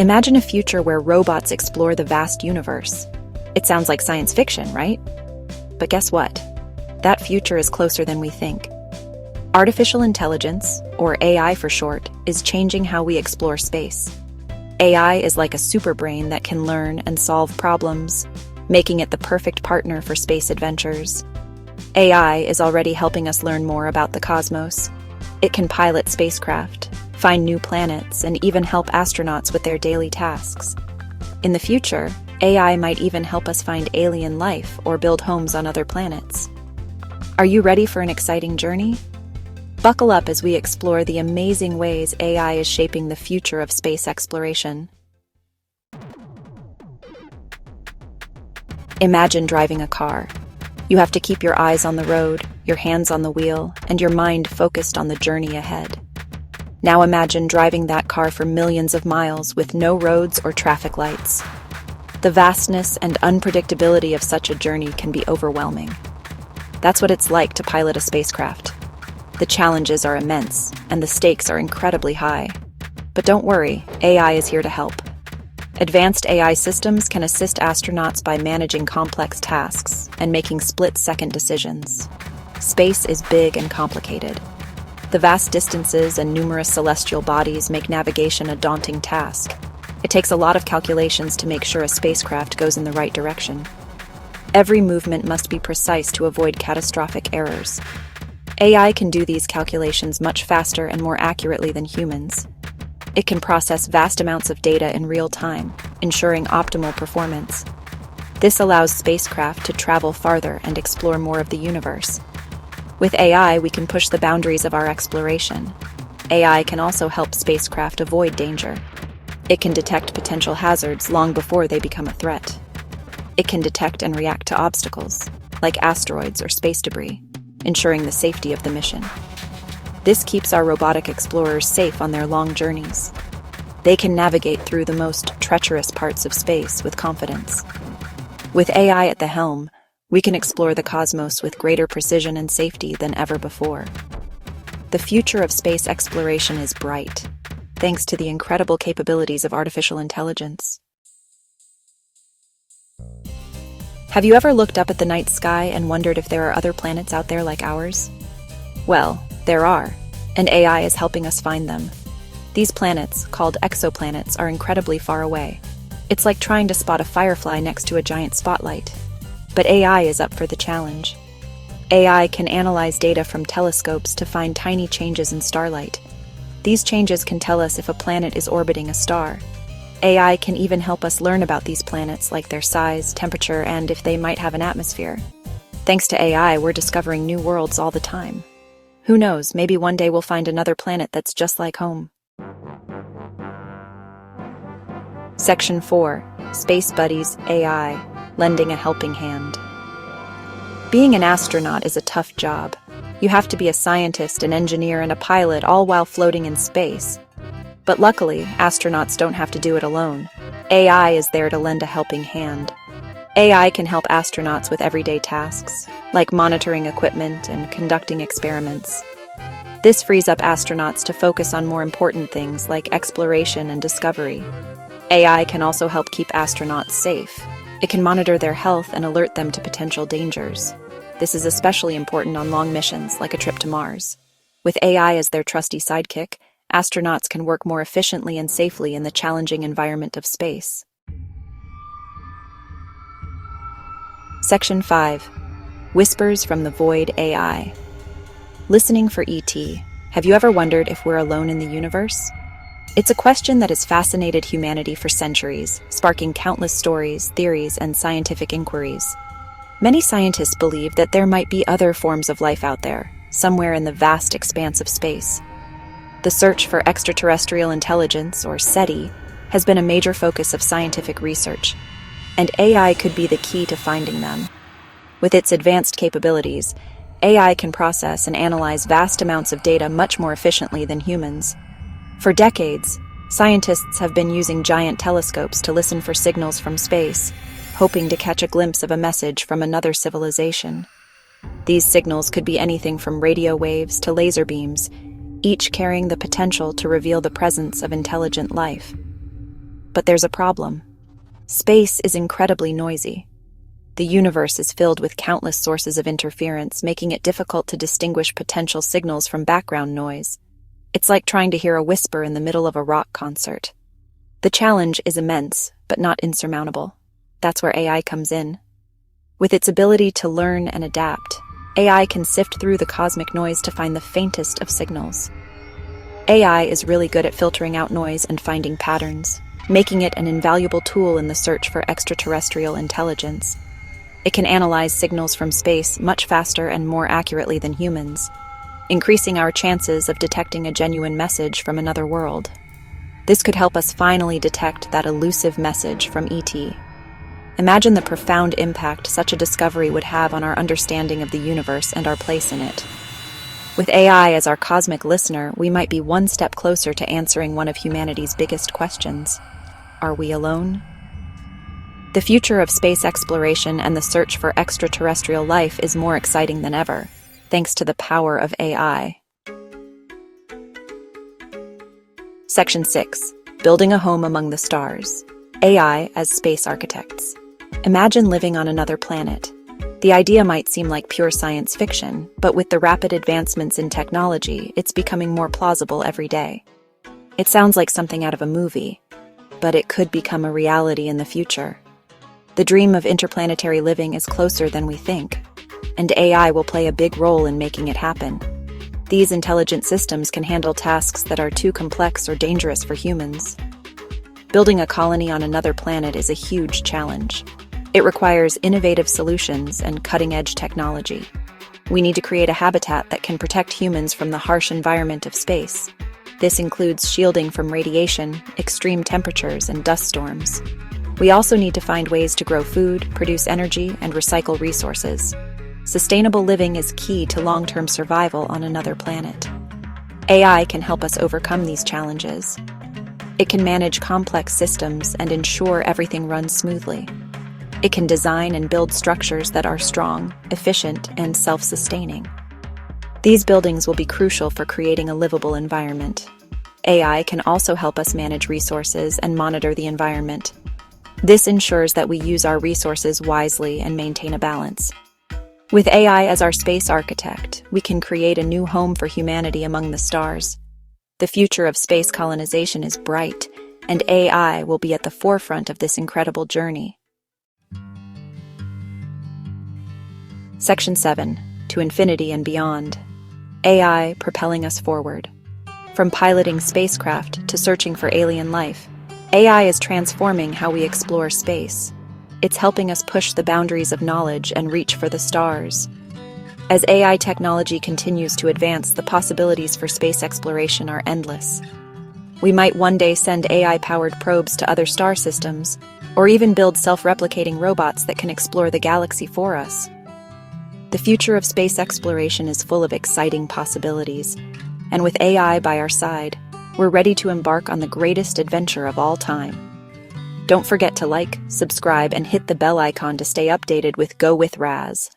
Imagine a future where robots explore the vast universe. It sounds like science fiction, right? But guess what? That future is closer than we think. Artificial intelligence, or AI for short, is changing how we explore space. AI is like a superbrain that can learn and solve problems, making it the perfect partner for space adventures. AI is already helping us learn more about the cosmos. It can pilot spacecraft, find new planets, and even help astronauts with their daily tasks. In the future, AI might even help us find alien life or build homes on other planets. Are you ready for an exciting journey? Buckle up as we explore the amazing ways AI is shaping the future of space exploration. Imagine driving a car. You have to keep your eyes on the road, your hands on the wheel, and your mind focused on the journey ahead. Now imagine driving that car for millions of miles with no roads or traffic lights. The vastness and unpredictability of such a journey can be overwhelming. That's what it's like to pilot a spacecraft. The challenges are immense, and the stakes are incredibly high. But don't worry, AI is here to help. Advanced AI systems can assist astronauts by managing complex tasks and making split-second decisions. Space is big and complicated. The vast distances and numerous celestial bodies make navigation a daunting task. It takes a lot of calculations to make sure a spacecraft goes in the right direction. Every movement must be precise to avoid catastrophic errors. AI can do these calculations much faster and more accurately than humans. It can process vast amounts of data in real time, ensuring optimal performance. This allows spacecraft to travel farther and explore more of the universe. With AI, we can push the boundaries of our exploration. AI can also help spacecraft avoid danger. It can detect potential hazards long before they become a threat. It can detect and react to obstacles, like asteroids or space debris, ensuring the safety of the mission. This keeps our robotic explorers safe on their long journeys. They can navigate through the most treacherous parts of space with confidence. With AI at the helm, we can explore the cosmos with greater precision and safety than ever before. The future of space exploration is bright, thanks to the incredible capabilities of artificial intelligence. Have you ever looked up at the night sky and wondered if there are other planets out there like ours? Well, there are, and AI is helping us find them. These planets, called exoplanets, are incredibly far away. It's like trying to spot a firefly next to a giant spotlight. But AI is up for the challenge. AI can analyze data from telescopes to find tiny changes in starlight. These changes can tell us if a planet is orbiting a star. AI can even help us learn about these planets, like their size, temperature, and if they might have an atmosphere. Thanks to AI, we're discovering new worlds all the time. Who knows, maybe one day we'll find another planet that's just like home. Section 4. Space Buddies AI, lending a helping hand. Being an astronaut is a tough job. You have to be a scientist, an engineer, and a pilot, all while floating in space. But luckily, astronauts don't have to do it alone. AI is there to lend a helping hand. AI can help astronauts with everyday tasks, like monitoring equipment and conducting experiments. This frees up astronauts to focus on more important things like exploration and discovery. AI can also help keep astronauts safe. It can monitor their health and alert them to potential dangers. This is especially important on long missions, like a trip to Mars. With AI as their trusty sidekick, astronauts can work more efficiently and safely in the challenging environment of space. Section 5. Whispers from the Void AI. Listening for ET. Have you ever wondered if we're alone in the universe? It's a question that has fascinated humanity for centuries, sparking countless stories, theories, and scientific inquiries. Many scientists believe that there might be other forms of life out there, somewhere in the vast expanse of space. The search for extraterrestrial intelligence, or SETI, has been a major focus of scientific research, and AI could be the key to finding them. With its advanced capabilities, AI can process and analyze vast amounts of data much more efficiently than humans. For decades, scientists have been using giant telescopes to listen for signals from space, hoping to catch a glimpse of a message from another civilization. These signals could be anything from radio waves to laser beams, each carrying the potential to reveal the presence of intelligent life. But there's a problem. Space is incredibly noisy. The universe is filled with countless sources of interference, making it difficult to distinguish potential signals from background noise. It's like trying to hear a whisper in the middle of a rock concert. The challenge is immense, but not insurmountable. That's where AI comes in. With its ability to learn and adapt, AI can sift through the cosmic noise to find the faintest of signals. AI is really good at filtering out noise and finding patterns, making it an invaluable tool in the search for extraterrestrial intelligence. It can analyze signals from space much faster and more accurately than humans, increasing our chances of detecting a genuine message from another world. This could help us finally detect that elusive message from ET. Imagine the profound impact such a discovery would have on our understanding of the universe and our place in it. With AI as our cosmic listener, we might be one step closer to answering one of humanity's biggest questions. Are we alone? The future of space exploration and the search for extraterrestrial life is more exciting than ever, thanks to the power of AI. Section 6. Building a home among the stars. AI as space architects. Imagine living on another planet. The idea might seem like pure science fiction, but with the rapid advancements in technology, it's becoming more plausible every day. It sounds like something out of a movie, but it could become a reality in the future. The dream of interplanetary living is closer than we think, and AI will play a big role in making it happen. These intelligent systems can handle tasks that are too complex or dangerous for humans. Building a colony on another planet is a huge challenge. It requires innovative solutions and cutting-edge technology. We need to create a habitat that can protect humans from the harsh environment of space. This includes shielding from radiation, extreme temperatures, and dust storms. We also need to find ways to grow food, produce energy, and recycle resources. Sustainable living is key to long-term survival on another planet. AI can help us overcome these challenges. It can manage complex systems and ensure everything runs smoothly. It can design and build structures that are strong, efficient, and self-sustaining. These buildings will be crucial for creating a livable environment. AI can also help us manage resources and monitor the environment. This ensures that we use our resources wisely and maintain a balance. With AI as our space architect, we can create a new home for humanity among the stars. The future of space colonization is bright, and AI will be at the forefront of this incredible journey. Section 7. To Infinity and Beyond. AI propelling us forward. From piloting spacecraft to searching for alien life, AI is transforming how we explore space. It's helping us push the boundaries of knowledge and reach for the stars. As AI technology continues to advance, the possibilities for space exploration are endless. We might one day send AI-powered probes to other star systems, or even build self-replicating robots that can explore the galaxy for us. The future of space exploration is full of exciting possibilities, and with AI by our side, we're ready to embark on the greatest adventure of all time. Don't forget to like, subscribe, and hit the bell icon to stay updated with Go with Razz.